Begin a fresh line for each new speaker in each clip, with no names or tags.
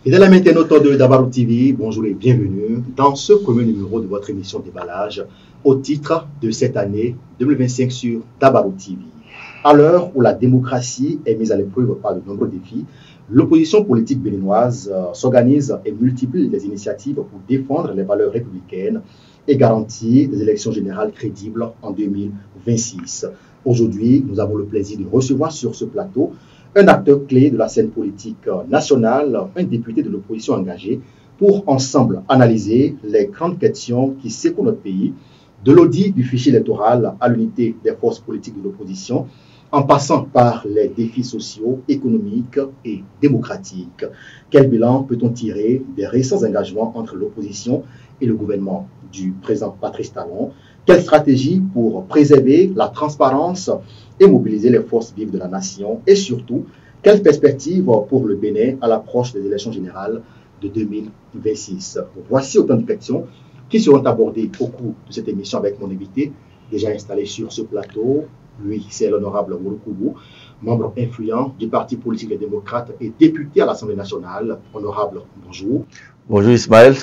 Fidèles amis internautes de Dabarou TV, bonjour et bienvenue dans ce premier numéro de votre émission Déballage au titre de cette année 2025 sur Dabarou TV. À l'heure où la démocratie est mise à l'épreuve par de nombreux défis, l'opposition politique béninoise s'organise et multiplie les initiatives pour défendre les valeurs républicaines et garantir des élections générales crédibles en 2026. Aujourd'hui, nous avons le plaisir de recevoir sur ce plateau un acteur clé de la scène politique nationale, un député de l'opposition engagé, pour ensemble analyser les grandes questions qui secouent notre pays, de l'audit du fichier électoral à l'unité des forces politiques de l'opposition, en passant par les défis sociaux, économiques et démocratiques. Quel bilan peut-on tirer des récents engagements entre l'opposition et le gouvernement du président Patrice Talon? Quelle stratégie pour préserver la transparence et mobiliser les forces vives de la nation? Et surtout, quelle perspective pour le Bénin à l'approche des élections générales de 2026? Voici autant de questions qui seront abordées au cours de cette émission avec mon invité, déjà installé sur ce plateau. Lui, c'est l'honorable Mouroukoubou, membre influent du Parti politique des démocrates et député à l'Assemblée nationale. Honorable, bonjour.
Bonjour Ismaël.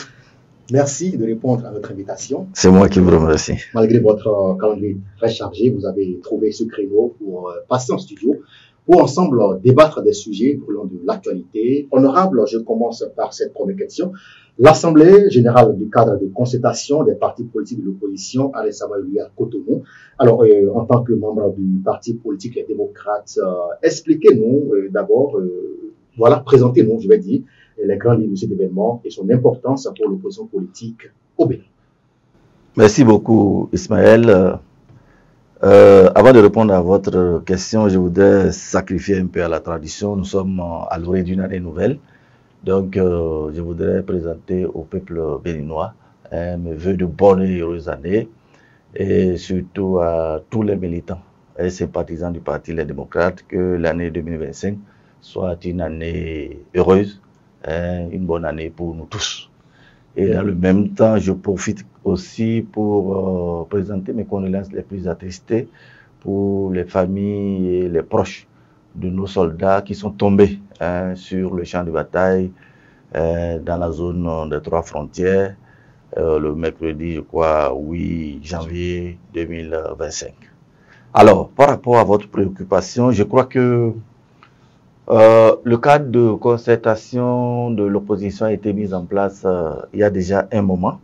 Merci de répondre à notre invitation.
C'est moi qui vous remercie.
Malgré votre calendrier très chargé, vous avez trouvé ce créneau pour passer en studio pour ensemble débattre des sujets brûlants de l'actualité. Honorable, je commence par cette première question. L'Assemblée générale du cadre de concertation des partis politiques de l'opposition a récemment eu lieu à Cotonou. Alors, en tant que membre du Parti politique Les Démocrates, expliquez-nous d'abord, voilà, présentez-nous, je vais dire, les grandes lignes de cet événement et son importance pour l'opposition politique au Bénin.
Merci beaucoup Ismaël. Avant de répondre à votre question, je voudrais sacrifier un peu à la tradition. Nous sommes à l'orée d'une année nouvelle. Donc, je voudrais présenter au peuple béninois mes vœux de bonne et heureuse année et surtout à tous les militants et sympathisants du Parti Les Démocrates que l'année 2025 soit une année heureuse, une bonne année pour nous tous. Et dans le même temps, je profite aussi pour présenter mes condoléances les plus attristées pour les familles et les proches de nos soldats qui sont tombés sur le champ de bataille dans la zone des 3 frontières le mercredi, je crois, 8 janvier 2025. Alors, par rapport à votre préoccupation, je crois que le cadre de concertation de l'opposition a été mis en place il y a déjà un moment.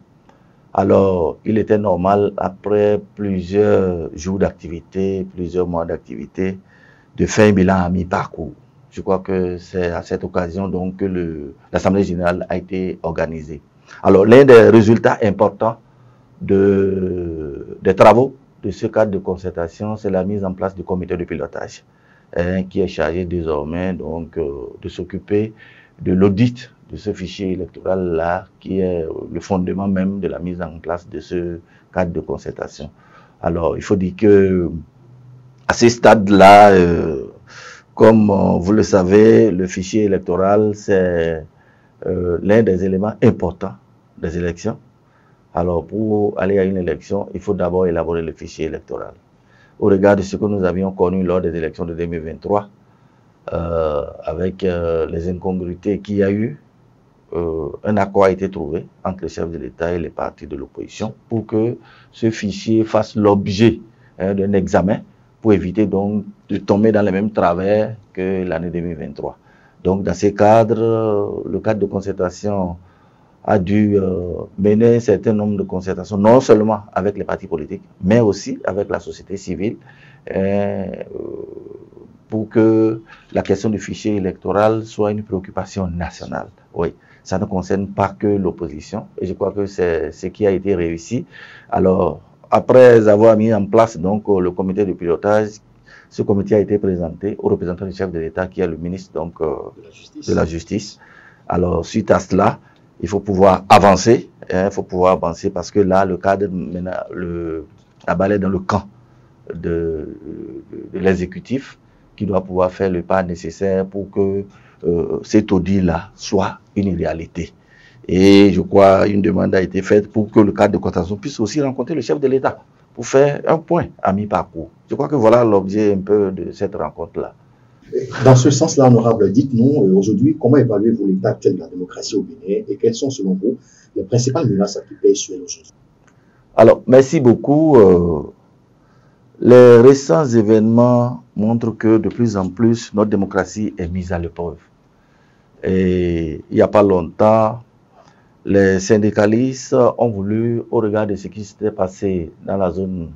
Alors, il était normal, après plusieurs jours d'activité, plusieurs mois d'activité, de faire un bilan à mi-parcours. Je crois que c'est à cette occasion donc que l'Assemblée générale a été organisée. Alors, l'un des résultats importants des travaux de ce cadre de concertation, c'est la mise en place du comité de pilotage qui est chargé désormais donc de s'occuper de l'audit de ce fichier électoral-là, qui est le fondement même de la mise en place de ce cadre de concertation. Alors, il faut dire que à ce stade-là, comme vous le savez, le fichier électoral, c'est l'un des éléments importants des élections. Alors, pour aller à une élection, il faut d'abord élaborer le fichier électoral. Au regard de ce que nous avions connu lors des élections de 2023, avec les incongruités qu'il y a eu, un accord a été trouvé entre les chefs de l'État et les partis de l'opposition pour que ce fichier fasse l'objet d'un examen pour éviter donc de tomber dans les mêmes travers que l'année 2023. Donc dans ces cadres, le cadre de concertation a dû mener un certain nombre de concertations, non seulement avec les partis politiques, mais aussi avec la société civile, pour que la question du fichier électoral soit une préoccupation nationale. Oui, ça ne concerne pas que l'opposition, et je crois que c'est ce qui a été réussi. Alors, après avoir mis en place donc le comité de pilotage, ce comité a été présenté au représentant du chef de l'État, qui est le ministre donc, de la Justice. Alors, suite à cela, il faut pouvoir avancer, parce que là, le cadre, maintenant, la balle est dans le camp de l'exécutif, qui doit pouvoir faire le pas nécessaire pour que cet audit-là soit une réalité. Et je crois une demande a été faite pour que le cadre de concertation puisse aussi rencontrer le chef de l'État pour faire un point à mi-parcours. Je crois que voilà l'objet un peu de cette rencontre-là.
Dans ce sens-là, honorable, dites-nous aujourd'hui comment évaluez-vous l'état actuel de la démocratie au Bénin et quelles sont selon vous les principales menaces qui pèsent sur elle aujourd'hui?
Alors, merci beaucoup. Les récents événements montrent que de plus en plus, notre démocratie est mise à l'épreuve. Et il n'y a pas longtemps, les syndicalistes ont voulu, au regard de ce qui s'était passé dans la zone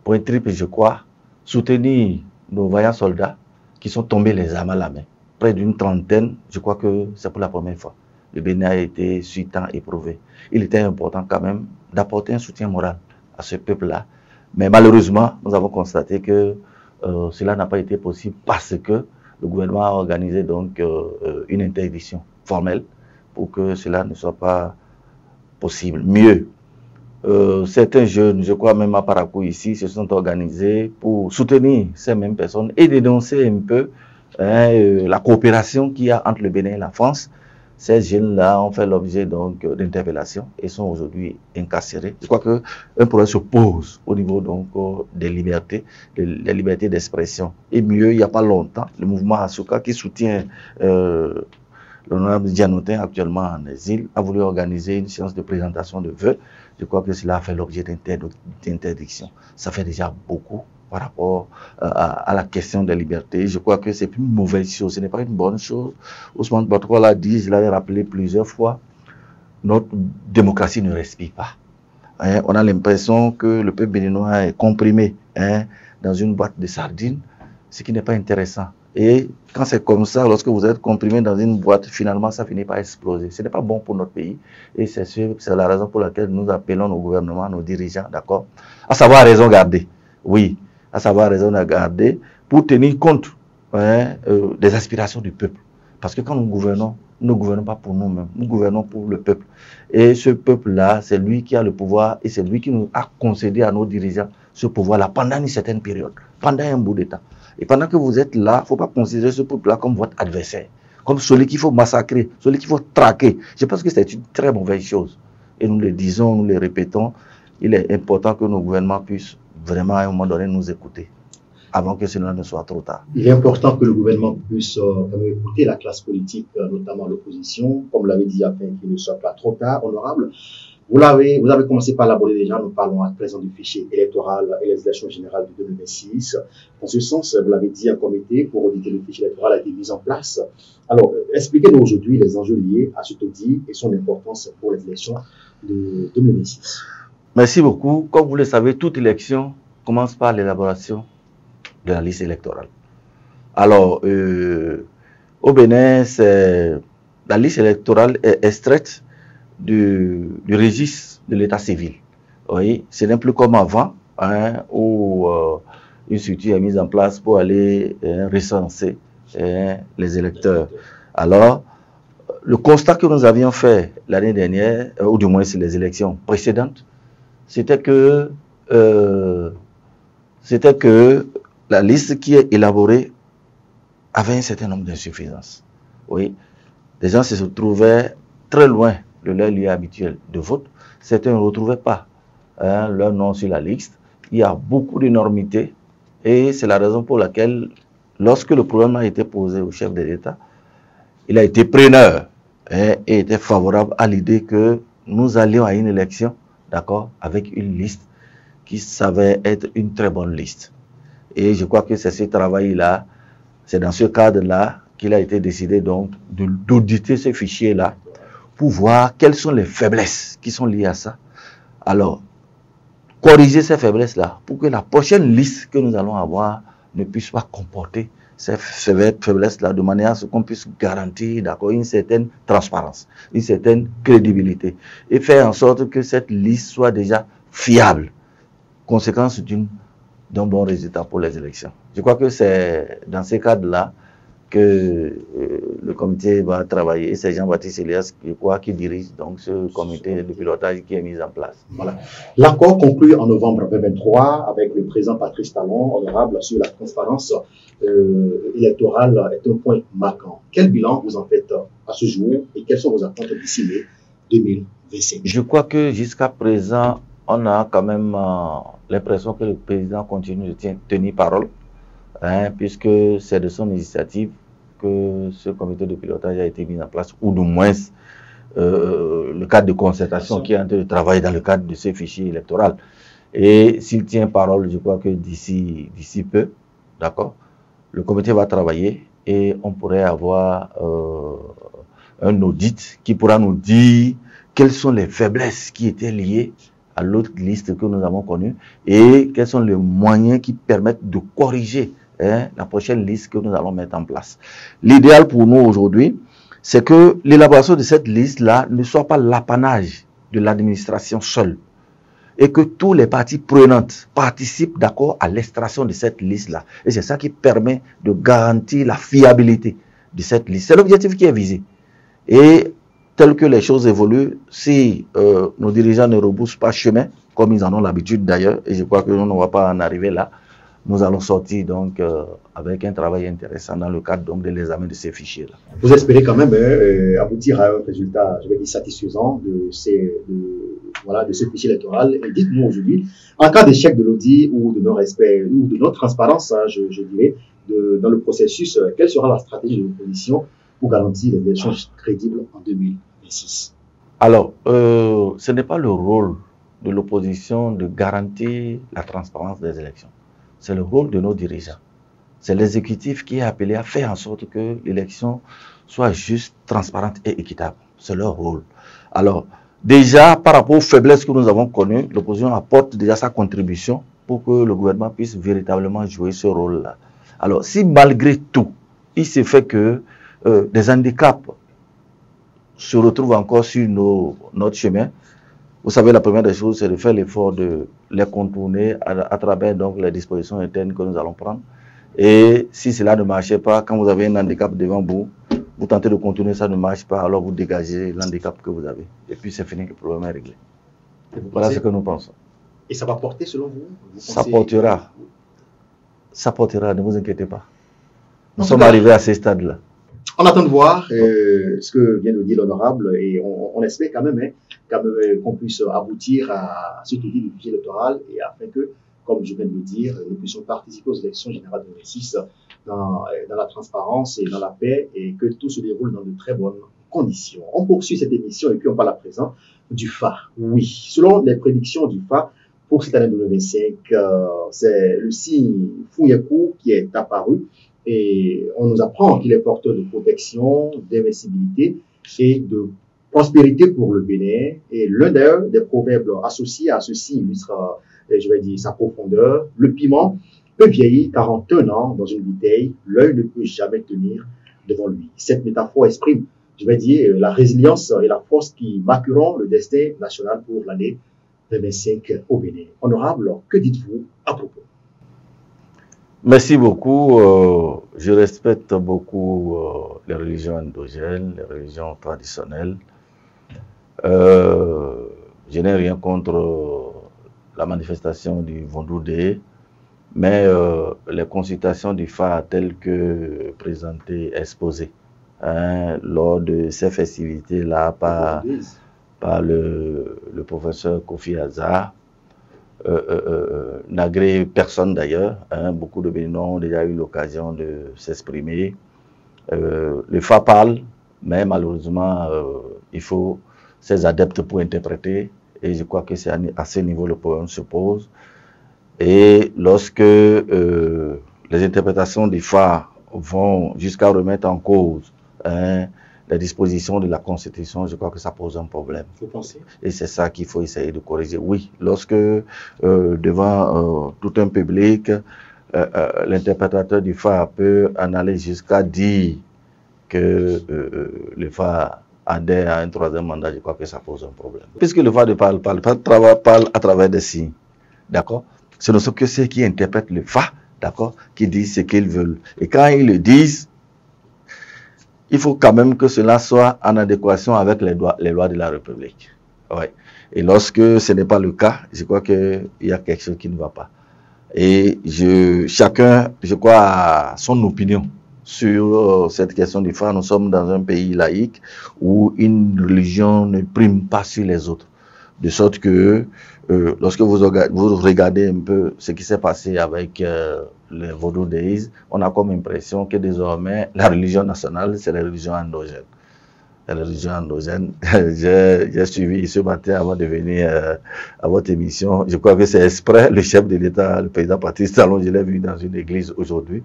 Pointe-Triple, je crois, soutenir nos vaillants soldats qui sont tombés les armes à la main. Près d'une trentaine, je crois que c'est pour la première fois. Le Bénin a été suitant éprouvé. Il était important quand même d'apporter un soutien moral à ce peuple-là. Mais malheureusement, nous avons constaté que cela n'a pas été possible parce que le gouvernement a organisé donc une interdiction formelle pour que cela ne soit pas possible. Mieux, certains jeunes, je crois même à Parakou ici, se sont organisés pour soutenir ces mêmes personnes et dénoncer un peu la coopération qu'il y a entre le Bénin et la France. Ces jeunes-là ont fait l'objet donc d'interpellations et sont aujourd'hui incarcérés. Je crois qu'un problème se pose au niveau donc des libertés d'expression. Et mieux, il n'y a pas longtemps, le mouvement Asuka qui soutient l'honorable Dianotin, actuellement en exil, a voulu organiser une séance de présentation de vœux. Je crois que cela a fait l'objet d'interdiction. Ça fait déjà beaucoup par rapport à la question des libertés. Je crois que c'est une mauvaise chose, ce n'est pas une bonne chose. Ousmane Batkwa l'a dit, je l'avais rappelé plusieurs fois, notre démocratie ne respire pas. On a l'impression que le peuple béninois est comprimé dans une boîte de sardines, ce qui n'est pas intéressant. Et quand c'est comme ça, lorsque vous êtes comprimé dans une boîte, finalement, ça finit par exploser. Ce n'est pas bon pour notre pays. Et c'est la raison pour laquelle nous appelons nos gouvernements, nos dirigeants, d'accord, à savoir raison garder. Oui, à savoir raison garder pour tenir compte des aspirations du peuple. Parce que quand nous gouvernons, nous ne gouvernons pas pour nous-mêmes, nous gouvernons pour le peuple. Et ce peuple-là, c'est lui qui a le pouvoir et c'est lui qui nous a concédé à nos dirigeants ce pouvoir-là pendant une certaine période, pendant un bout de temps. Et pendant que vous êtes là, il ne faut pas considérer ce peuple-là comme votre adversaire, comme celui qu'il faut massacrer, celui qu'il faut traquer. Je pense que c'est une très mauvaise chose. Et nous le disons, nous le répétons, il est important que nos gouvernements puissent vraiment à un moment donné nous écouter, avant que cela ne soit trop tard.
Il est important que le gouvernement puisse écouter la classe politique, notamment l'opposition, comme l'avait dit, afin qu'il ne soit pas trop tard, honorable. Vous avez commencé par l'aborder déjà, nous parlons à présent du fichier électoral et les élections générales de 2026. Dans ce sens, vous l'avez dit, un comité pour auditer le fichier électoral a été mis en place. Alors, expliquez-nous aujourd'hui les enjeux liés à cet audit et son importance pour les élections de 2026.
Merci beaucoup. Comme vous le savez, toute élection commence par l'élaboration de la liste électorale. Alors, au Bénin, la liste électorale est extraite du registre de l'état civil. Oui, ce n'est plus comme avant, où une structure est mise en place pour aller recenser les électeurs. Alors, le constat que nous avions fait l'année dernière, ou du moins sur les élections précédentes, c'était que la liste qui est élaborée avait un certain nombre d'insuffisances. Oui, les gens se trouvaient très loin de leur lieu habituel de vote. Certains ne retrouvaient pas leur nom sur la liste. Il y a beaucoup d'énormités et c'est la raison pour laquelle, lorsque le problème a été posé au chef de l'État, il a été preneur et était favorable à l'idée que nous allions à une élection, d'accord, avec une liste qui savait être une très bonne liste. Et je crois que c'est ce travail-là, c'est dans ce cadre-là qu'il a été décidé donc d'auditer ce fichier-là pour voir quelles sont les faiblesses qui sont liées à ça. Alors, corriger ces faiblesses-là pour que la prochaine liste que nous allons avoir ne puisse pas comporter ces faiblesses-là de manière à ce qu'on puisse garantir d'accord, une certaine transparence, une certaine crédibilité et faire en sorte que cette liste soit déjà fiable, conséquence d'un bon résultat pour les élections. Je crois que c'est dans ces cadres-là que le comité va travailler. Et c'est Jean-Baptiste Elias, je crois, qui dirige donc ce comité de pilotage qui est mis en place.
Voilà. L'accord conclu en novembre 2023 avec le président Patrice Talon, honorable, sur la transparence électorale est un point marquant. Quel bilan vous en faites à ce jour et quelles sont vos attentes d'ici mai 2025?
Je crois que jusqu'à présent, on a quand même l'impression que le président continue de tenir parole. hein, puisque c'est de son initiative que ce comité de pilotage a été mis en place, ou du moins le cadre de concertation qui est en train de travailler dans le cadre de ces fichiers électoraux. Et s'il tient parole, je crois que d'ici peu, d'accord, le comité va travailler et on pourrait avoir un audit qui pourra nous dire quelles sont les faiblesses qui étaient liées à l'autre liste que nous avons connue et quels sont les moyens qui permettent de corriger la prochaine liste que nous allons mettre en place. L'idéal pour nous aujourd'hui, c'est que l'élaboration de cette liste-là ne soit pas l'apanage de l'administration seule et que tous les parties prenantes participent d'accord à l'extraction de cette liste-là. Et c'est ça qui permet de garantir la fiabilité de cette liste. C'est l'objectif qui est visé. Et tel que les choses évoluent, si nos dirigeants ne rebroussent pas chemin, comme ils en ont l'habitude d'ailleurs, et je crois que nous ne va pas en arriver là, nous allons sortir donc avec un travail intéressant dans le cadre donc de l'examen de ces fichiers-là.
Vous espérez quand même aboutir à un résultat, je vais dire, satisfaisant de ce fichier électoral. Et dites-nous aujourd'hui, en cas d'échec de l'audit ou de non-respect ou de non-transparence, je dirais, dans le processus, quelle sera la stratégie de l'opposition pour garantir les élections crédibles en 2026?
Alors, ce n'est pas le rôle de l'opposition de garantir la transparence des élections. C'est le rôle de nos dirigeants. C'est l'exécutif qui est appelé à faire en sorte que l'élection soit juste, transparente et équitable. C'est leur rôle. Alors, déjà, par rapport aux faiblesses que nous avons connues, l'opposition apporte déjà sa contribution pour que le gouvernement puisse véritablement jouer ce rôle-là. Alors, si malgré tout, il se fait que des handicaps se retrouvent encore sur notre chemin, vous savez, la première des choses, c'est de faire l'effort de les contourner à travers donc, les dispositions internes que nous allons prendre. Et si cela ne marchait pas, quand vous avez un handicap devant vous, vous tentez de contourner, ça ne marche pas, alors vous dégagez l'handicap que vous avez. Et puis c'est fini, le problème est réglé. Voilà ce que nous pensons.
Et ça va porter selon vous?
Ça portera. Ça portera, ne vous inquiétez pas. Nous sommes arrivés à ces stades-là.
On attend de voir ce que vient de dire l'honorable et on espère quand même qu'on puisse aboutir à ce qui dit du budget électoral et afin que, comme je viens de le dire, nous puissions participer aux élections générales de 2026 dans la transparence et dans la paix et que tout se déroule dans de très bonnes conditions. On poursuit cette émission et puis on parle à présent du FA. Oui, selon les prédictions du FA, pour cette année 2025, c'est le signe Fouyekou qui est apparu. Et on nous apprend qu'il est porteur de protection, d'invincibilité et de prospérité pour le Bénin. Et l'un des proverbes associés à ceci illustre, je vais dire, sa profondeur. Le piment peut vieillir 41 ans dans une bouteille, l'œil ne peut jamais tenir devant lui. Cette métaphore exprime, je vais dire, la résilience et la force qui marqueront le destin national pour l'année 2025 au Bénin. Honorable, que dites-vous à propos?
Merci beaucoup. Je respecte beaucoup les religions endogènes, les religions traditionnelles. Je n'ai rien contre la manifestation du Vendredi, mais les consultations du FA telles que présentées, exposées, lors de ces festivités-là par le professeur Kofi Azar, n'agrée personne d'ailleurs. Beaucoup de Béninois ont déjà eu l'occasion de s'exprimer. Le FA parle, mais malheureusement, il faut ses adeptes pour interpréter. Et je crois que c'est à ce niveau le problème se pose. Et lorsque les interprétations du FA vont jusqu'à remettre en cause les dispositions de la Constitution, je crois que ça pose un problème.
Vous pensez?
Et c'est ça qu'il faut essayer de corriger. Oui, lorsque devant tout un public, l'interprétateur du FA peut en aller jusqu'à dire que le FA adhère à un troisième mandat, je crois que ça pose un problème. Puisque le FA ne parle à travers des signes, d'accord? Ce ne sont que ceux qui interprètent le FA, d'accord, qui disent ce qu'ils veulent. Et quand ils le disent, il faut quand même que cela soit en adéquation avec les lois de la République. Ouais. Et lorsque ce n'est pas le cas, je crois qu'il y a quelque chose qui ne va pas. Et chacun, je crois, a son opinion sur cette question du FA. Nous sommes dans un pays laïque où une religion ne prime pas sur les autres. De sorte que lorsque vous regardez un peu ce qui s'est passé avec les Vodou Days, on a comme impression que désormais, la religion nationale, c'est la religion endogène. La religion endogène. J'ai suivi ce matin avant de venir à votre émission. Je crois que c'est exprès le chef de l'État, le président Patrice Talon, je l'ai vu dans une église aujourd'hui.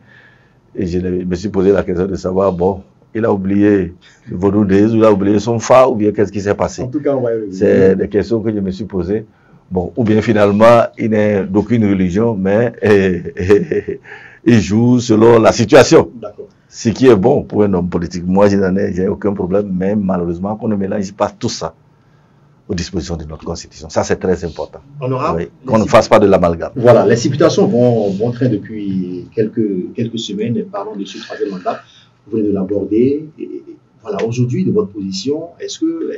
Et je me suis posé la question de savoir, bon, il a oublié le Vodou Days, ou il a oublié son phare, ou bien qu'est-ce qui s'est passé?
En tout cas,
c'est des questions que je me suis posées. Bon, ou bien finalement, il n'est d'aucune religion, mais il joue selon la situation.
D'accord.
Ce qui est bon pour un homme politique. Moi, je n'en ai aucun problème, mais malheureusement, qu'on ne mélange pas tout ça aux dispositions de notre Constitution. Ça, c'est très important. Oui, qu'on ne fasse pas de l'amalgame.
Voilà, les supputations vont traîner depuis quelques semaines. Parlons de ce troisième mandat. Vous venez de l'aborder. Voilà, aujourd'hui, de votre position, est-ce que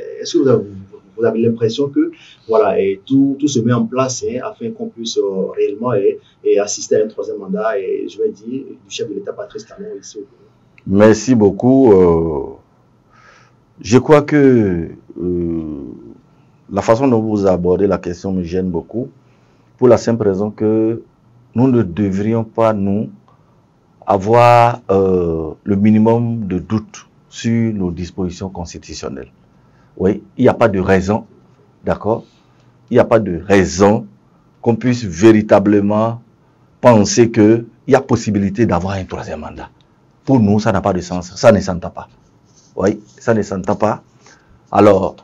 vous avez l'impression que voilà, et tout se met en place afin qu'on puisse réellement assister à un troisième mandat, et je vais dire, du chef de l'État Patrice Talon ici au Congo?
Merci beaucoup. Je crois que la façon dont vous abordez la question me gêne beaucoup, pour la simple raison que nous ne devrions pas, nous, avoir le minimum de doute sur nos dispositions constitutionnelles. Oui, il n'y a pas de raison, d'accord? Il n'y a pas de raison qu'on puisse véritablement penser qu'il y a possibilité d'avoir un troisième mandat. Pour nous, ça n'a pas de sens, ça ne s'entend pas. Oui, ça ne s'entend pas. Alors,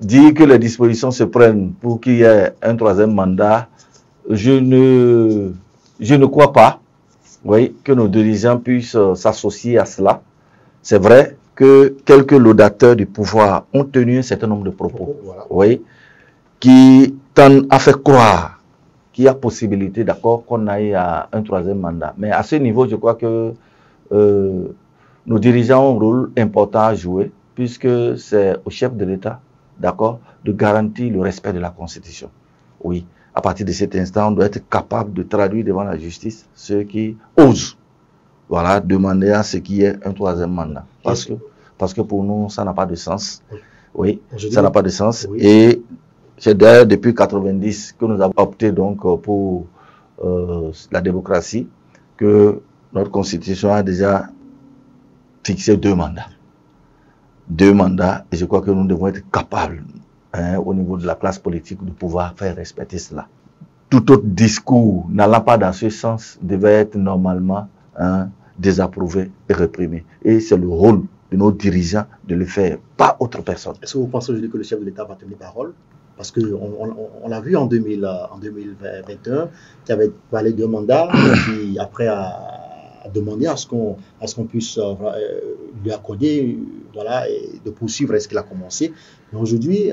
dire que les dispositions se prennent pour qu'il y ait un troisième mandat, je ne crois pas, oui, que nos dirigeants puissent s'associer à cela. C'est vrai que quelques laudateurs du pouvoir ont tenu un certain nombre de propos, voilà, oui, qui tendent à faire croire qu'il y a possibilité, d'accord, qu'on aille à un troisième mandat. Mais à ce niveau, je crois que nos dirigeants ont un rôle important à jouer, puisque c'est au chef de l'État, d'accord, de garantir le respect de la Constitution. Oui, à partir de cet instant, on doit être capable de traduire devant la justice ceux qui osent, voilà, demander à ce qu'il y ait un troisième mandat. Parce que pour nous, ça n'a pas de sens. Oui, ça n'a pas de sens. Oui. Et c'est d'ailleurs depuis 1990 que nous avons opté donc pour la démocratie, que notre Constitution a déjà fixé 2 mandats. 2 mandats, et je crois que nous devons être capables, au niveau de la classe politique, de pouvoir faire respecter cela. Tout autre discours n'allant pas dans ce sens devait être normalement désapprouvé et réprimé. Et c'est le rôle de nos dirigeants de le faire, pas autre personne.
Est-ce que vous pensez aujourd'hui que le chef de l'État va tenir parole? Parce qu'on l'a vu en 2021, qui avait parlé de mandat, puis après a demandé à ce qu'on puisse lui accorder, voilà, et de poursuivre ce qu'il a commencé. Mais aujourd'hui,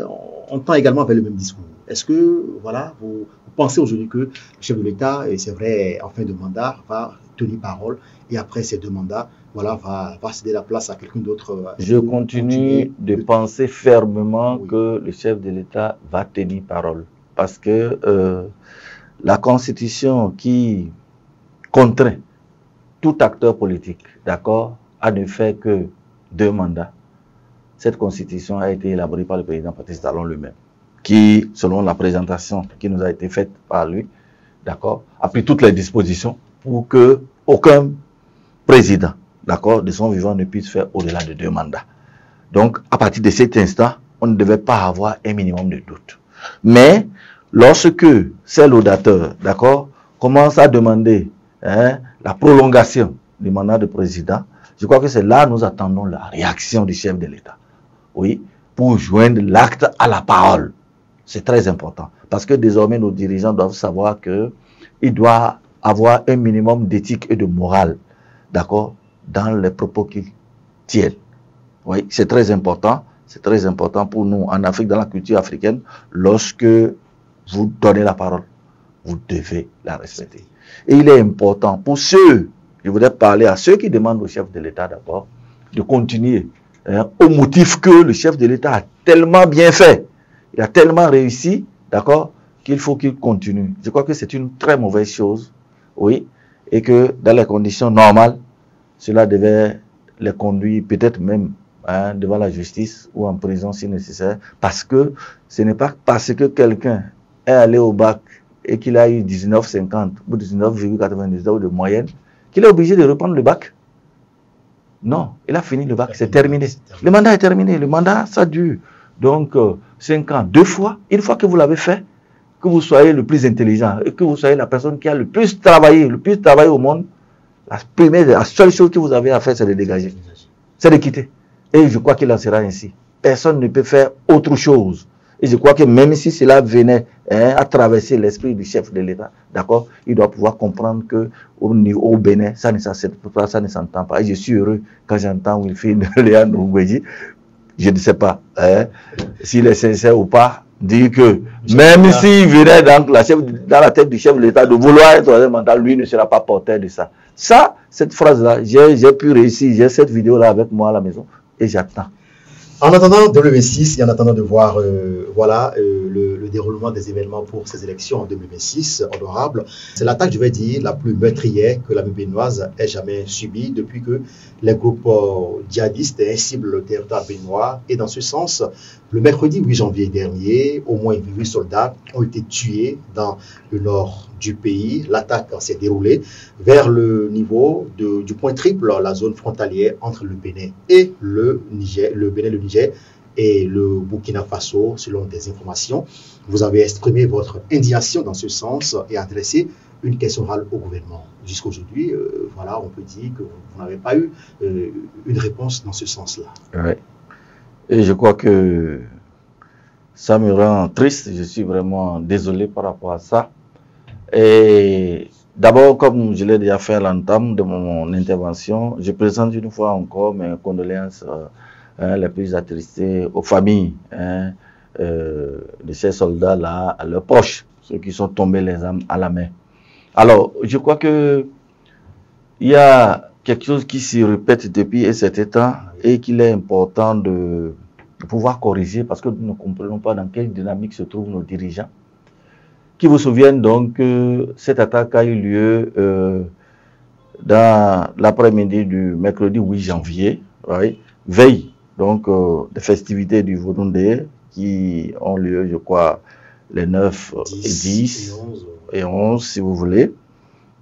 on tend également vers le même discours. Est-ce que, voilà, vous pensez aujourd'hui que le chef de l'État, et c'est vrai, en fin de mandat, va tenir parole, et après ces 2 mandats, voilà, va céder la place à quelqu'un d'autre?
Je continue de penser fermement que le chef de l'État va tenir parole. Parce que la Constitution qui contraint tout acteur politique, d'accord, à ne faire que 2 mandats, cette Constitution a été élaborée par le président Patrice Talon lui-même, qui, selon la présentation qui nous a été faite par lui, d'accord, a pris toutes les dispositions pour que aucun président, d'accord, de son vivant ne puisse faire au-delà de 2 mandats. Donc, à partir de cet instant, on ne devait pas avoir un minimum de doute. Mais, lorsque ces laudateurs, d'accord, commencent à demander la prolongation du mandat de président, je crois que c'est là que nous attendons la réaction du chef de l'État. Oui, pour joindre l'acte à la parole. C'est très important. Parce que désormais, nos dirigeants doivent savoir qu'il doit avoir un minimum d'éthique et de morale, d'accord, dans les propos qu'ils tiennent. Oui, c'est très important. C'est très important pour nous en Afrique, dans la culture africaine. Lorsque vous donnez la parole, vous devez la respecter. Et il est important pour ceux, je voudrais parler à ceux qui demandent au chef de l'État d'abord, de continuer au motif que le chef de l'État a tellement bien fait, il a tellement réussi, d'accord, qu'il faut qu'il continue. Je crois que c'est une très mauvaise chose, oui, et que dans les conditions normales, cela devait les conduire peut-être même devant la justice ou en prison si nécessaire, parce que ce n'est pas parce que quelqu'un est allé au bac et qu'il a eu 19,50 ou 19,99 de moyenne, qu'il est obligé de reprendre le bac? Non, il a fini le bac, c'est terminé. Le mandat est terminé, le mandat, ça dure. Donc, 5 ans, 2 fois, une fois que vous l'avez fait, que vous soyez le plus intelligent et que vous soyez la personne qui a le plus travaillé au monde, la seule chose que vous avez à faire, c'est de dégager. C'est de quitter. Et je crois qu'il en sera ainsi. Personne ne peut faire autre chose. Et je crois que même si cela venait à traverser l'esprit du chef de l'État, d'accord, il doit pouvoir comprendre que au Bénin, ça ne s'entend pas. Et je suis heureux quand j'entends Wilfried Léa Noubéji, je ne sais pas s'il est sincère ou pas, dire que même s'il venait dans la tête du chef de l'État de vouloir un troisième mandat, lui ne sera pas porteur de ça. Ça, cette phrase-là, j'ai pu réussir, j'ai cette vidéo-là avec moi à la maison et j'attends.
En attendant 2026 et en attendant de voir le déroulement des événements pour ces élections en 2026, honorable, c'est l'attaque, je vais dire, la plus meurtrière que la béninoise ait jamais subie depuis que les groupes djihadistes ciblent le territoire béninois. Et dans ce sens, le mercredi 8 janvier dernier, au moins 8 soldats ont été tués dans le nord du pays. L'attaque s'est déroulée vers le niveau du point triple, la zone frontalière entre le Bénin et le Niger, le Niger et le Burkina Faso, selon des informations. Vous avez exprimé votre indignation dans ce sens et adressé une question orale au gouvernement. Jusqu'à aujourd'hui, voilà, on peut dire que vous n'avez pas eu une réponse dans ce sens-là.
Oui. Et je crois que ça me rend triste. Je suis vraiment désolé par rapport à ça. Et d'abord, comme je l'ai déjà fait à l'entame de mon intervention, je présente une fois encore mes condoléances les plus attristées aux familles de ces soldats-là, à leurs proches, ceux qui sont tombés les armes à la main. Alors, je crois que il y a quelque chose qui se répète depuis un certain temps et qu'il est important de pouvoir corriger parce que nous ne comprenons pas dans quelle dynamique se trouvent nos dirigeants. Qui vous souviennent donc que cette attaque a eu lieu dans l'après-midi du mercredi 8 janvier, veille donc des festivités du Vodundé qui ont lieu, je crois, les 9 et 10 et 11, si vous voulez.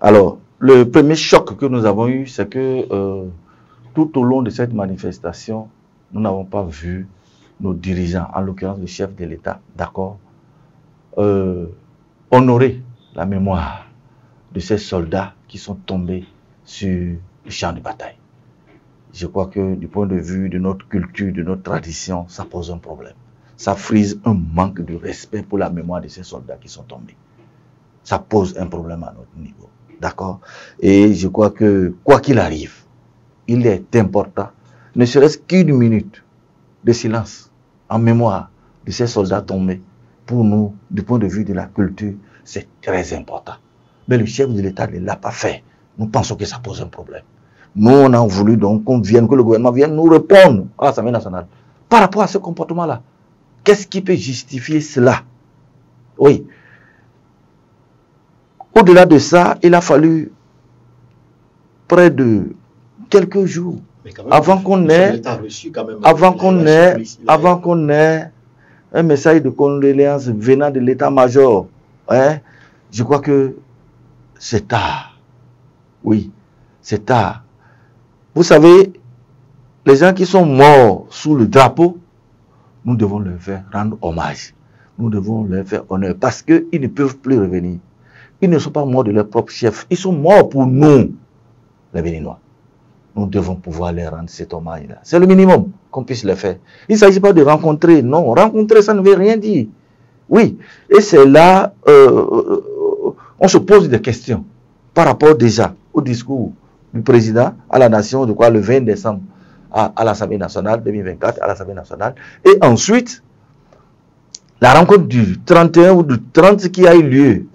Alors, le premier choc que nous avons eu, c'est que tout au long de cette manifestation, nous n'avons pas vu nos dirigeants, en l'occurrence le chef de l'État, d'accord, honorer la mémoire de ces soldats qui sont tombés sur le champ de bataille. Je crois que du point de vue de notre culture, de notre tradition, ça pose un problème. Ça frise un manque de respect pour la mémoire de ces soldats qui sont tombés. Ça pose un problème à notre niveau. D'accord? Et je crois que, quoi qu'il arrive, il est important, ne serait-ce qu'une minute de silence en mémoire de ces soldats tombés. Pour nous, du point de vue de la culture, c'est très important. Mais le chef de l'État ne l'a pas fait. Nous pensons que ça pose un problème. Nous, on a voulu donc que le gouvernement vienne nous répondre à l'Assemblée nationale par rapport à ce comportement-là. Qu'est-ce qui peut justifier cela? Oui. Au-delà de ça, il a fallu près de quelques jours avant qu'on ait un message de condoléances venant de l'état-major. Je crois que c'est tard. Oui, c'est tard. Vous savez, les gens qui sont morts sous le drapeau, nous devons leur faire rendre hommage. Nous devons leur faire honneur parce qu'ils ne peuvent plus revenir. Ils ne sont pas morts de leur propre chef. Ils sont morts pour nous, les Béninois. Nous devons pouvoir leur rendre cet hommage-là. C'est le minimum qu'on puisse le faire. Il ne s'agit pas de rencontrer. Non, rencontrer, ça ne veut rien dire. Oui, et c'est là, on se pose des questions par rapport déjà au discours du président à la nation, de quoi le 20 décembre à l'Assemblée nationale, 2024, à l'Assemblée nationale. Et ensuite, la rencontre du 31 ou du 30 qui a eu lieu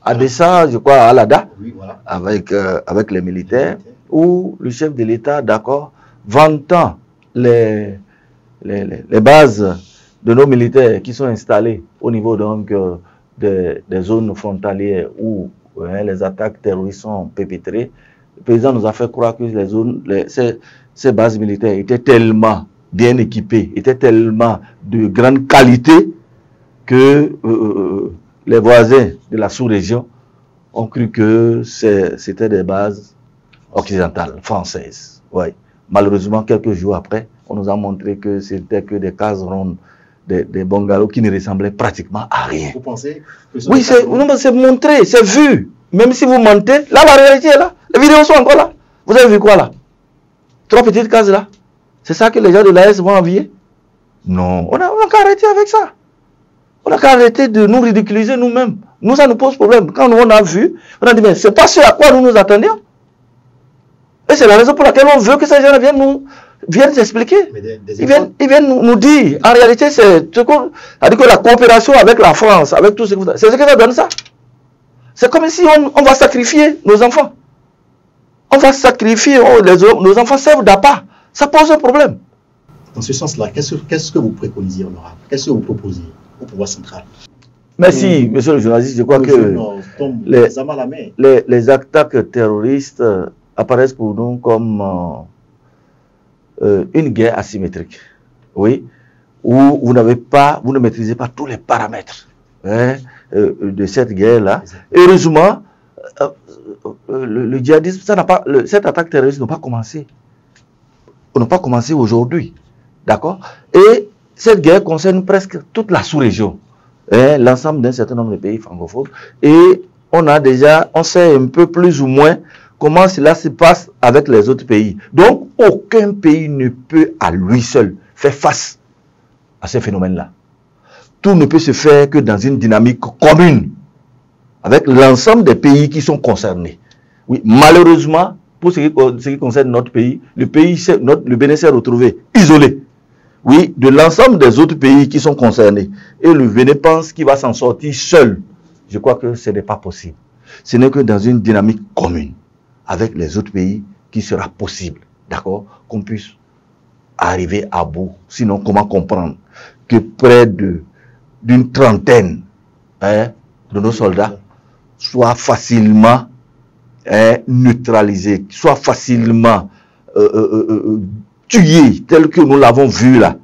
à Dessa, je crois, à Lada, oui, voilà. avec les militaires, où le chef de l'État, d'accord, vantant les bases de nos militaires qui sont installés au niveau donc des zones frontalières où les attaques terroristes sont perpétrées. Le président nous a fait croire que ces bases militaires étaient tellement bien équipées, étaient tellement de grande qualité que les voisins de la sous-région ont cru que c'était des bases occidentales, françaises. Ouais. Malheureusement, quelques jours après, on nous a montré que c'était que des cases rondes, des bungalows qui ne ressemblaient pratiquement à rien.
Vous pensez que
oui, c'est montré, c'est vu. Même si vous mentez, là, la réalité est là. Les vidéos sont encore là. Vous avez vu quoi là? 3 petites cases là. C'est ça que les gens de l'AS vont envier? Non, on n'a qu'à arrêter avec ça. On n'a qu'à arrêter de nous ridiculiser nous-mêmes. Nous, ça nous pose problème. Quand on a vu, on a dit, mais c'est pas ce à quoi nous nous attendions. Et c'est la raison pour laquelle on veut que ces gens viennent s'expliquer. Ils viennent nous dire. En réalité, c'est ce qu'on a dit que la coopération avec la France, avec tout ce que c'est ce que ça donne ça. C'est comme si on va sacrifier nos enfants. On va sacrifier, nos enfants servent d'appât. Ça pose un problème.
Dans ce sens-là, qu'est-ce que vous préconisez, honorable? Qu'est-ce que vous proposez au pouvoir central?
Merci, monsieur le journaliste. Je crois que les attaques terroristes apparaissent pour nous comme une guerre asymétrique. Oui, où vous ne maîtrisez pas tous les paramètres de cette guerre-là. Heureusement, le djihadisme, cette attaque terroriste n'a pas commencé. On n'a pas commencé aujourd'hui. D'accord? Et cette guerre concerne presque toute la sous-région, l'ensemble d'un certain nombre de pays francophones. Et on sait un peu plus ou moins comment cela se passe avec les autres pays. Donc, aucun pays ne peut à lui seul faire face à ces phénomènes-là. Tout ne peut se faire que dans une dynamique commune avec l'ensemble des pays qui sont concernés. Oui, malheureusement, pour ce qui concerne notre pays, le Bénin s'est retrouvé isolé. Oui, de l'ensemble des autres pays qui sont concernés. Et le Bénin pense qu'il va s'en sortir seul. Je crois que ce n'est pas possible. Ce n'est que dans une dynamique commune avec les autres pays qu'il sera possible, d'accord, qu'on puisse arriver à bout. Sinon, comment comprendre que près d'une trentaine de nos soldats soient facilement neutralisés, soient facilement tués, tel que nous l'avons vu là?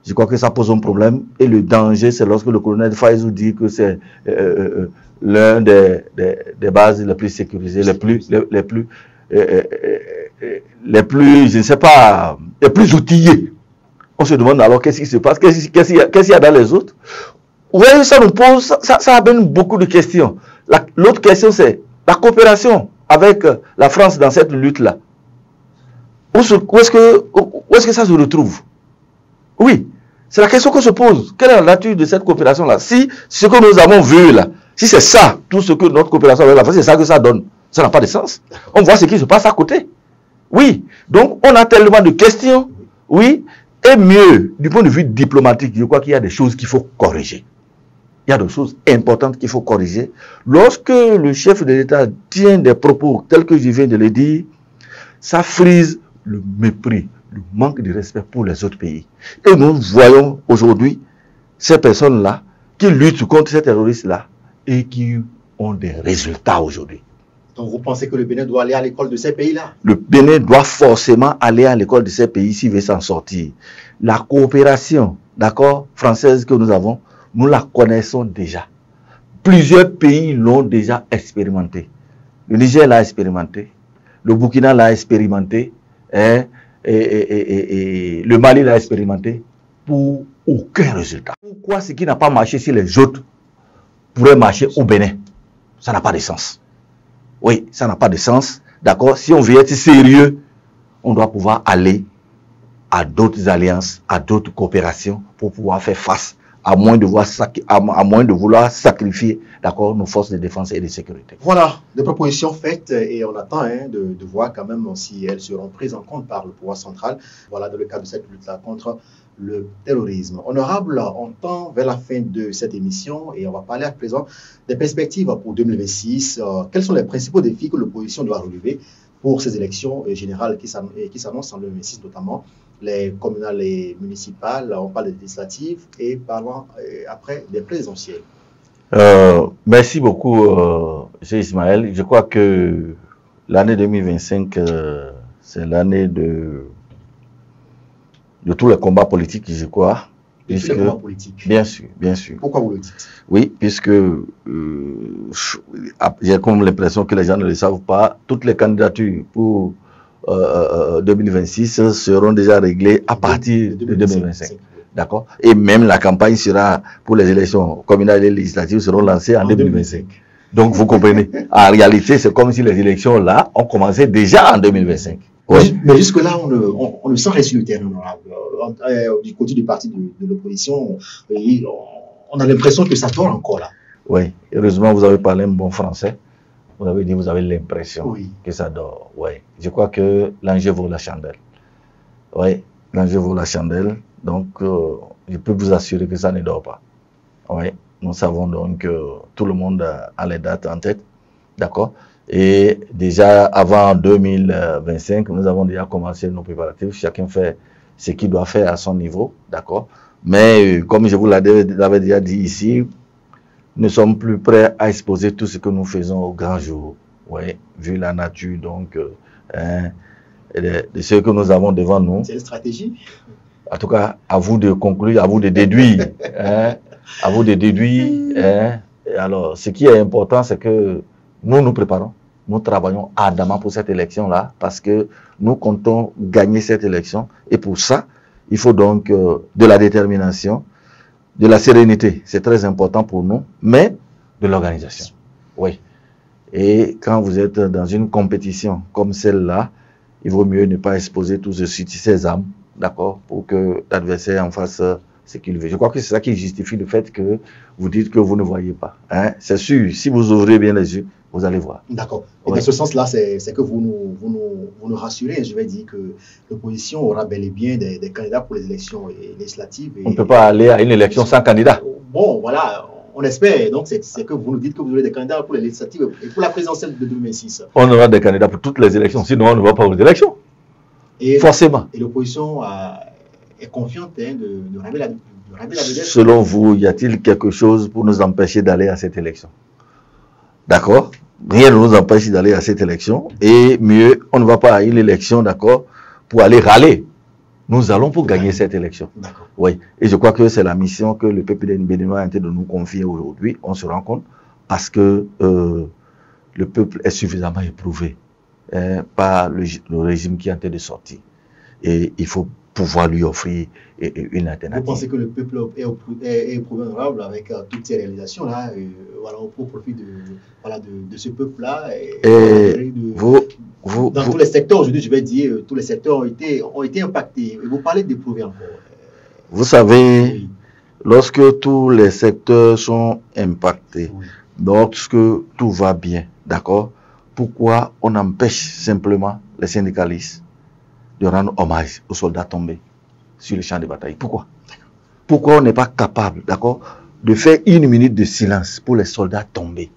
Je crois que ça pose un problème. Et le danger, c'est lorsque le colonel Faizou dit que c'est l'un des bases les plus sécurisées, les plus, je ne sais pas, les plus outillés. On se demande alors qu'est-ce qui se passe, qu'est-ce qu'il y a dans les autres. Oui, ça nous pose, ça amène beaucoup de questions. L'autre question, c'est la coopération avec la France dans cette lutte-là. Où est-ce que ça se retrouve? Oui, c'est la question qu'on se pose. Quelle est la nature de cette coopération-là? Si ce que nous avons vu là, si c'est ça, tout ce que notre coopération avec la France, c'est ça que ça donne, ça n'a pas de sens. On voit ce qui se passe à côté. Oui, donc on a tellement de questions. Oui, et mieux, du point de vue diplomatique, je crois qu'il y a des choses qu'il faut corriger. Il y a des choses importantes qu'il faut corriger. Lorsque le chef de l'État tient des propos tels que je viens de le dire, ça frise le mépris, le manque de respect pour les autres pays. Et nous voyons aujourd'hui ces personnes-là qui luttent contre ces terroristes-là et qui ont des résultats aujourd'hui.
Donc vous pensez que le Bénin doit aller à l'école de ces pays-là?
Le Bénin doit forcément aller à l'école de ces pays s'il veut s'en sortir. La coopération, d'accord, française que nous avons, nous la connaissons déjà. Plusieurs pays l'ont déjà expérimenté. Le Niger l'a expérimenté, le Burkina l'a expérimenté, et le Mali l'a expérimenté pour aucun résultat. Pourquoi ce qui n'a pas marché si les autres pourraient marcher au Bénin? Ça n'a pas de sens. Oui, ça n'a pas de sens. D'accord? Si on veut être sérieux, on doit pouvoir aller à d'autres alliances, à d'autres coopérations pour pouvoir faire face, à moins de vouloir sacrifier, d'accord, nos forces de défense et de sécurité.
Voilà, des propositions faites et on attend de voir quand même si elles seront prises en compte par le pouvoir central. Voilà, dans le cadre de cette lutte-là contre le terrorisme. Honorable, on tend vers la fin de cette émission et on va parler à présent des perspectives pour 2026. Quels sont les principaux défis que l'opposition doit relever pour ces élections générales qui s'annoncent en 2026, notamment les communales et municipales, on parle des législatives et parlons après des présidentielles.
Merci beaucoup, M. Ismaël. Je crois que l'année 2025, c'est l'année de tous les combats politiques, je crois.
Puisque les combats politiques.
Bien sûr, bien sûr.
Pourquoi vous le dites?
Oui, puisque j'ai comme l'impression que les gens ne le savent pas, toutes les candidatures pour 2026 seront déjà réglées à partir de 2025. D'accord? Et même la campagne sera pour les élections communales et législatives seront lancées en 2025. Donc vous comprenez, en réalité c'est comme si les élections là ont commencé déjà en 2025.
Oui. Mais jusque-là, on ne sent rien sur le terrain honorable. Du côté du parti de l'opposition, on a l'impression que ça dort encore là.
Oui, heureusement vous avez parlé un bon français. Vous avez dit, vous avez l'impression que ça dort. Oui, je crois que l'enjeu vaut la chandelle. Oui, l'enjeu vaut la chandelle. Donc, je peux vous assurer que ça ne dort pas. Oui, nous savons donc que tout le monde a les dates en tête. D'accord? Et déjà, avant 2025, nous avons déjà commencé nos préparatifs. Chacun fait ce qu'il doit faire à son niveau. D'accord? Mais, comme je vous l'avais déjà dit ici, nous sommes plus prêts à exposer tout ce que nous faisons au grand jour. Oui, vu la nature, donc, de ce que nous avons devant nous.
C'est une stratégie.
En tout cas, à vous de conclure, à vous de déduire. À vous de déduire. Et alors, ce qui est important, c'est que nous nous préparons. Nous travaillons ardemment pour cette élection-là parce que nous comptons gagner cette élection. Et pour ça, il faut donc de la détermination, de la sérénité. C'est très important pour nous, mais de l'organisation. Oui. Et quand vous êtes dans une compétition comme celle-là, il vaut mieux ne pas exposer tout ceci, ses âmes, d'accord, pour que l'adversaire en fasse ce qu'il veut. Je crois que c'est ça qui justifie le fait que vous dites que vous ne voyez pas. C'est sûr, si vous ouvrez bien les yeux, vous allez voir.
D'accord. Et dans ce sens-là, c'est que vous nous rassurez. Je vais dire que l'opposition aura bel et bien des candidats pour les élections législatives.
On ne peut pas aller à une élection sans candidat.
Bon, voilà, on espère. Donc, c'est que vous nous dites que vous aurez des candidats pour les législatives et pour la présidentielle de 2026.
On aura des candidats pour toutes les élections, sinon on ne va pas aux élections. Forcément.
Et l'opposition est confiante de ramener la vedette.
Selon vous, y a-t-il quelque chose pour nous empêcher d'aller à cette élection? D'accord? Rien ne nous empêche d'aller à cette élection. Et mieux, on ne va pas à une élection, d'accord, pour aller râler. Nous allons pour gagner cette élection. Oui. Et je crois que c'est la mission que le peuple béninois est en train de nous confier aujourd'hui. On se rend compte parce que le peuple est suffisamment éprouvé par le régime qui est en train de sortir. Et il faut pouvoir lui offrir une alternative.
Vous pensez que le peuple est éprouvé honorable avec toutes ces réalisations-là, voilà, au profit de ce peuple-là dans tous les secteurs, aujourd'hui, je vais dire, tous les secteurs ont été impactés. Et vous parlez d'éprouver encore.
Vous savez, lorsque tous les secteurs sont impactés, lorsque tout va bien, d'accord, pourquoi on empêche simplement les syndicalistes de rendre hommage aux soldats tombés sur le champ de bataille? Pourquoi? Pourquoi on n'est pas capable, d'accord, de faire une minute de silence pour les soldats tombés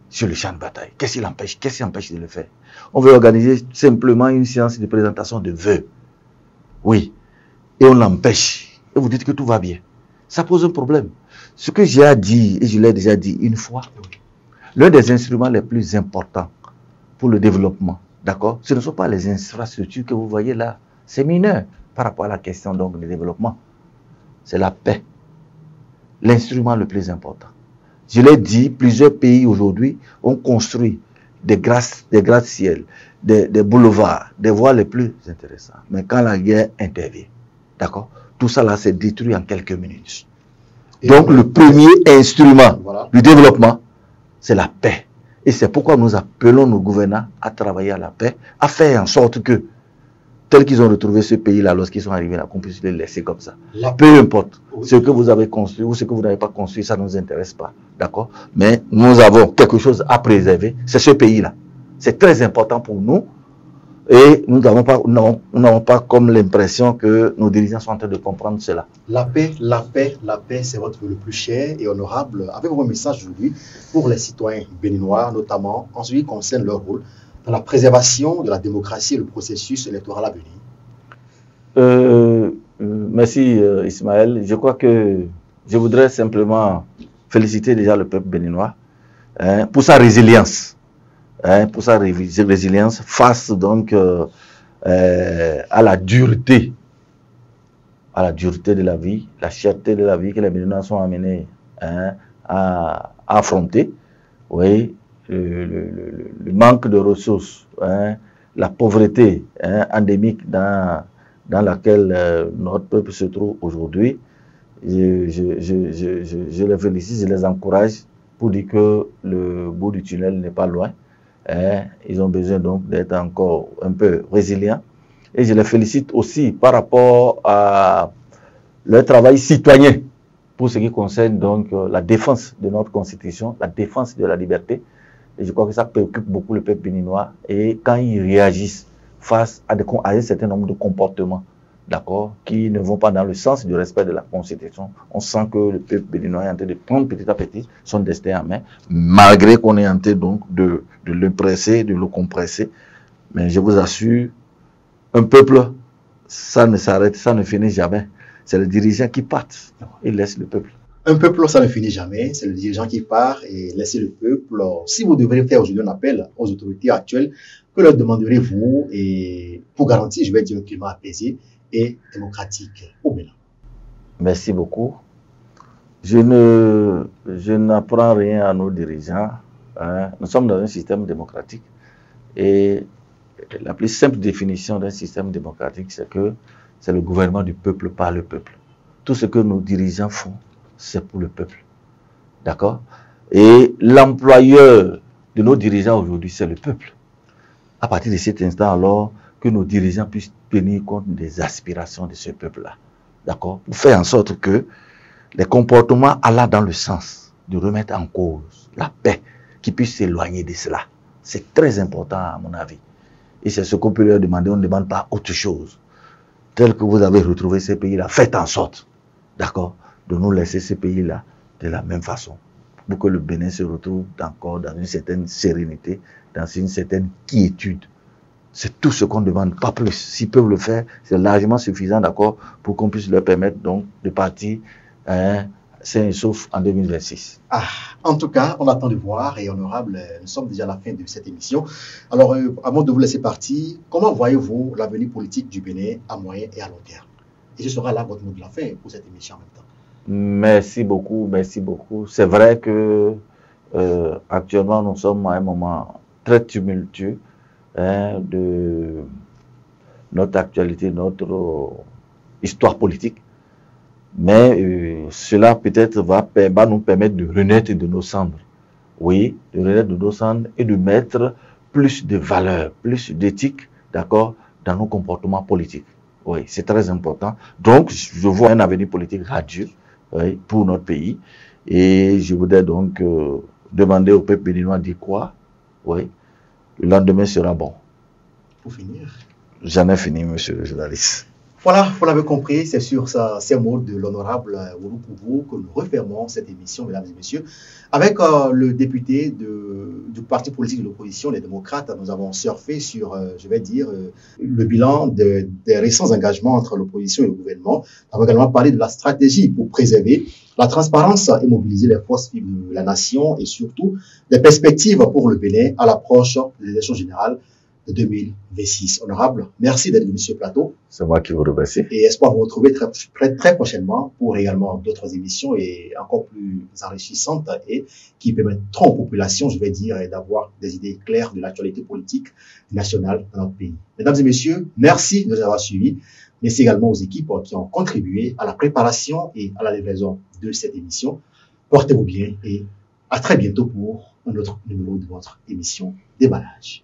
sur le champ de bataille? Qu'est-ce qui l'empêche? Qu'est-ce qui empêche de le faire? On veut organiser simplement une séance de présentation de vœux. Oui. Et on l'empêche. Et vous dites que tout va bien. Ça pose un problème. Ce que j'ai à dire, et je l'ai déjà dit une fois, l'un des instruments les plus importants pour le développement, d'accord, ce ne sont pas les infrastructures que vous voyez là. C'est mineur par rapport à la question donc du développement. C'est la paix. L'instrument le plus important. Je l'ai dit, plusieurs pays aujourd'hui ont construit des gratte-ciel, des boulevards, des voies les plus intéressantes. Mais quand la guerre intervient, d'accord, tout ça là s'est détruit en quelques minutes. Et donc le premier instrument du développement, c'est la paix. Et c'est pourquoi nous appelons nos gouvernants à travailler à la paix, à faire en sorte que, tel qu'ils ont retrouvé ce pays-là lorsqu'ils sont arrivés là, qu'on puisse les laisser comme ça. Peu importe ce que vous avez construit ou ce que vous n'avez pas construit, ça ne nous intéresse pas. D'accord? Mais nous avons quelque chose à préserver, c'est ce pays-là. C'est très important pour nous. Et nous n'avons pas comme l'impression que nos dirigeants sont en train de comprendre cela.
La paix, c'est votre le plus cher et honorable. Avez-vous un message aujourd'hui pour les citoyens béninois, notamment en ce qui concerne leur rôle dans la préservation de la démocratie et le processus électoral à venir?
Merci Ismaël. Je crois que je voudrais simplement féliciter déjà le peuple béninois pour sa résilience. Pour sa résilience face donc à la dureté à la dureté de la vie, la cherté de la vie que les Béninois sont amenés à affronter. Oui, le manque de ressources, la pauvreté endémique dans laquelle notre peuple se trouve aujourd'hui. Je les félicite, je les encourage pour dire que le bout du tunnel n'est pas loin. Ils ont besoin donc d'être encore un peu résilients. Et je les félicite aussi par rapport à leur travail citoyen pour ce qui concerne donc la défense de notre constitution, la défense de la liberté. Et je crois que ça préoccupe beaucoup le peuple béninois. Et quand ils réagissent face à un certain nombre de comportements, d'accord, qui ne vont pas dans le sens du respect de la Constitution, on sent que le peuple béninois est en train de prendre petit à petit son destin en main, malgré qu'on est en train donc de le presser, de le compresser. Mais je vous assure, un peuple, ça ne s'arrête, ça ne finit jamais. C'est le dirigeant qui part et laisse le peuple.
Un peuple, ça ne finit jamais. C'est le dirigeant qui part et laisse le peuple. Si vous devriez faire aujourd'hui un appel aux autorités actuelles, que leur demanderez-vous et pour garantir, je vais dire, un climat apaisé et démocratique au Bénin?
Merci beaucoup. Je n'apprends rien à nos dirigeants. Nous sommes dans un système démocratique et la plus simple définition d'un système démocratique, c'est que c'est le gouvernement du peuple par le peuple. Tout ce que nos dirigeants font, c'est pour le peuple. D'accord? Et l'employeur de nos dirigeants aujourd'hui, c'est le peuple. À partir de cet instant, alors, que nos dirigeants puissent tenir compte des aspirations de ce peuple-là. D'accord? Pour faire en sorte que les comportements allant dans le sens de remettre en cause la paix, qui puissent s'éloigner de cela. C'est très important à mon avis. Et c'est ce qu'on peut leur demander. On ne demande pas autre chose. Tel que vous avez retrouvé ces pays-là, faites en sorte, d'accord, de nous laisser ces pays-là de la même façon. Pour que le Bénin se retrouve encore dans une certaine sérénité, dans une certaine quiétude. C'est tout ce qu'on demande, pas plus. S'ils peuvent le faire, c'est largement suffisant, d'accord, pour qu'on puisse leur permettre donc de partir sain et sauf en 2026.
En tout cas, on attend de voir et honorable, nous sommes déjà à la fin de cette émission. Alors, avant de vous laisser partir, comment voyez-vous l'avenir politique du Bénin à moyen et à long terme? Et ce sera là votre mot de la fin pour cette émission en même temps.
Merci beaucoup, merci beaucoup. C'est vrai que actuellement, nous sommes à un moment très tumultueux de notre actualité, notre histoire politique. Mais cela peut-être va nous permettre de renaître de nos cendres. Oui, de renaître de nos cendres et de mettre plus de valeur, plus d'éthique, d'accord, dans nos comportements politiques. Oui, c'est très important. Donc, je vois un avenir politique radieux, oui, pour notre pays. Et je voudrais donc demander au peuple béninois d'y croire. Oui, le lendemain sera bon.
Pour finir.
J'en ai fini, monsieur le journaliste.
Voilà, vous l'avez compris, c'est sur ces mots de l'honorable Ourou Kouvou que nous refermons cette émission, mesdames et messieurs. Avec le député du parti politique de l'opposition, les démocrates, nous avons surfé sur, je vais dire, le bilan des récents engagements entre l'opposition et le gouvernement. Nous avons également parlé de la stratégie pour préserver la transparence et mobiliser les forces vives de la nation et surtout des perspectives pour le Bénin à l'approche des élections générales de 2026. Honorable, merci d'être venu sur le plateau.
C'est moi qui vous remercie.
Et espoir vous retrouver très prochainement pour également d'autres émissions et encore plus enrichissantes et qui permettront aux populations, je vais dire, d'avoir des idées claires de l'actualité politique nationale dans notre pays. Mesdames et messieurs, merci de nous avoir suivis. Merci également aux équipes qui ont contribué à la préparation et à la livraison de cette émission. Portez-vous bien et à très bientôt pour un autre numéro de votre émission Déballage.